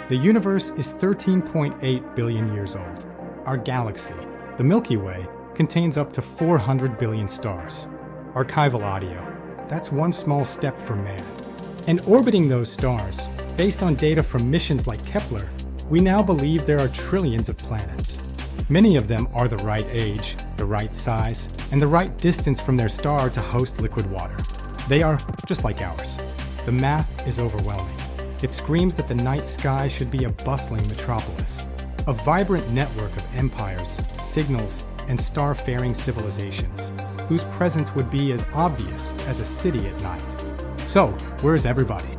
The universe is 13.8 billion years old. Our galaxy, the Milky Way, contains up to 400 billion stars. Archival audio. That's one small step for man. And orbiting those stars, based on data from missions like Kepler, we now believe there are trillions of planets. Many of them are the right age, the right size, and the right distance from their star to host liquid water. They are just like ours. The math is overwhelming. It screams that the night sky should be a bustling metropolis, a vibrant network of empires, signals, and star-faring civilizations, whose presence would be as obvious as a city at night. So, where is everybody?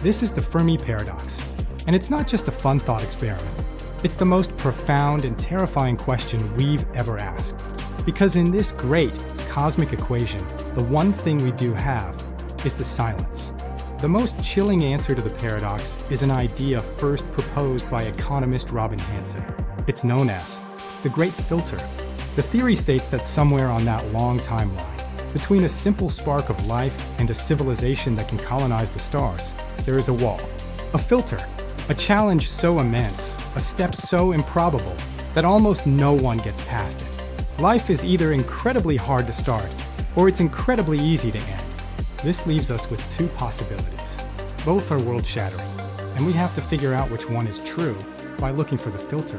This is the Fermi Paradox, and it's not just a fun thought experiment. It's the most profound and terrifying question we've ever asked. Because in this great cosmic equation, the one thing we do have is the silence. The most chilling answer to the paradox is an idea first proposed by economist Robin Hanson. It's known as the Great Filter. The theory states that somewhere on that long timeline, between a simple spark of life and a civilization that can colonize the stars, there is a wall, a filter, a challenge so immense, a step so improbable that almost no one gets past it. Life is either incredibly hard to start, or it's incredibly easy to end. This leaves us with two possibilities. Both are world-shattering, and we have to figure out which one is true by looking for the filter.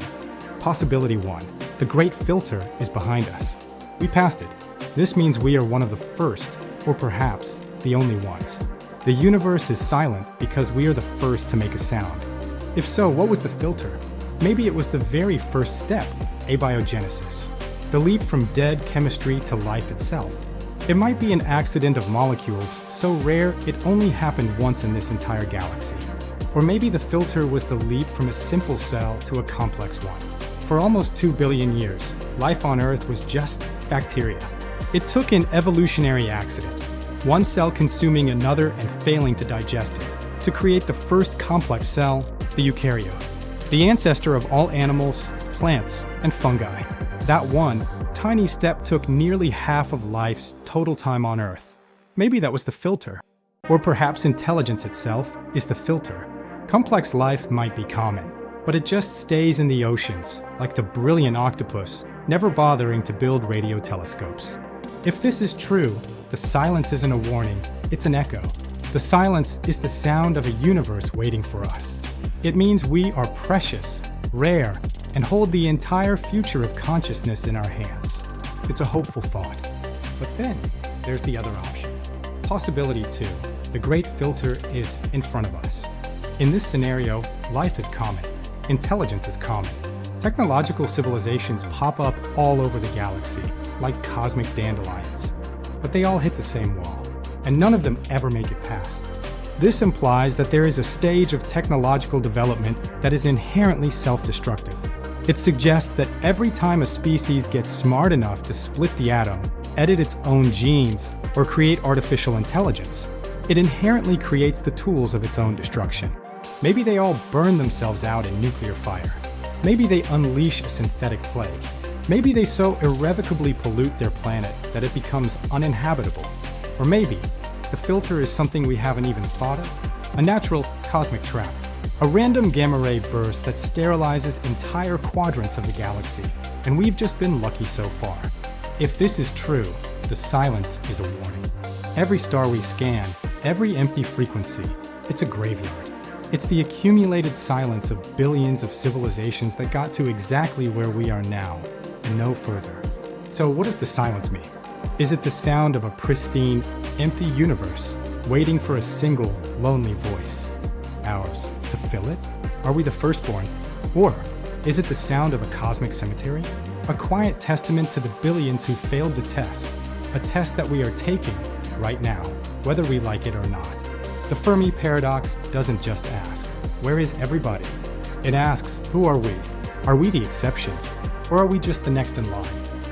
Possibility 1. The Great Filter is behind us. We passed it. This means we are one of the first, or perhaps the only ones. The universe is silent because we are the first to make a sound. If so, what was the filter? Maybe it was the very first step, abiogenesis, the leap from dead chemistry to life itself. It might be an accident of molecules so rare it only happened once in this entire galaxy. Or maybe the filter was the leap from a simple cell to a complex one. For almost 2 billion years, life on Earth was just bacteria. It took an evolutionary accident, one cell consuming another and failing to digest it, to create the first complex cell, the eukaryote, the ancestor of all animals, plants, and fungi. That one tiny step took nearly half of life's total time on Earth. Maybe that was the filter. Or perhaps intelligence itself is the filter. Complex life might be common, but it just stays in the oceans, like the brilliant octopus, never bothering to build radio telescopes. If this is true, the silence isn't a warning, it's an echo. The silence is the sound of a universe waiting for us. It means we are precious, rare, and hold the entire future of consciousness in our hands. It's a hopeful thought. But then, there's the other option. Possibility 2. The Great Filter is in front of us. In this scenario, life is common. Intelligence is common. Technological civilizations pop up all over the galaxy, like cosmic dandelions. But they all hit the same wall, and none of them ever make it past. This implies that there is a stage of technological development that is inherently self-destructive. It suggests that every time a species gets smart enough to split the atom, edit its own genes, or create artificial intelligence, it inherently creates the tools of its own destruction. Maybe they all burn themselves out in nuclear fire. Maybe they unleash a synthetic plague. Maybe they so irrevocably pollute their planet that it becomes uninhabitable. Or maybe the filter is something we haven't even thought of, a natural cosmic trap, a random gamma ray burst that sterilizes entire quadrants of the galaxy, and we've just been lucky so far. If this is true, the silence is a warning. Every star we scan, every empty frequency, it's a graveyard. It's the accumulated silence of billions of civilizations that got to exactly where we are now, and no further. So what does the silence mean? Is it the sound of a pristine, empty universe, waiting for a single, lonely voice? Ours, to fill it? Are we the firstborn? Or is it the sound of a cosmic cemetery? A quiet testament to the billions who failed the test, a test that we are taking right now, whether we like it or not. The Fermi Paradox doesn't just ask, where is everybody? It asks, who are we? Are we the exception? Or are we just the next in line?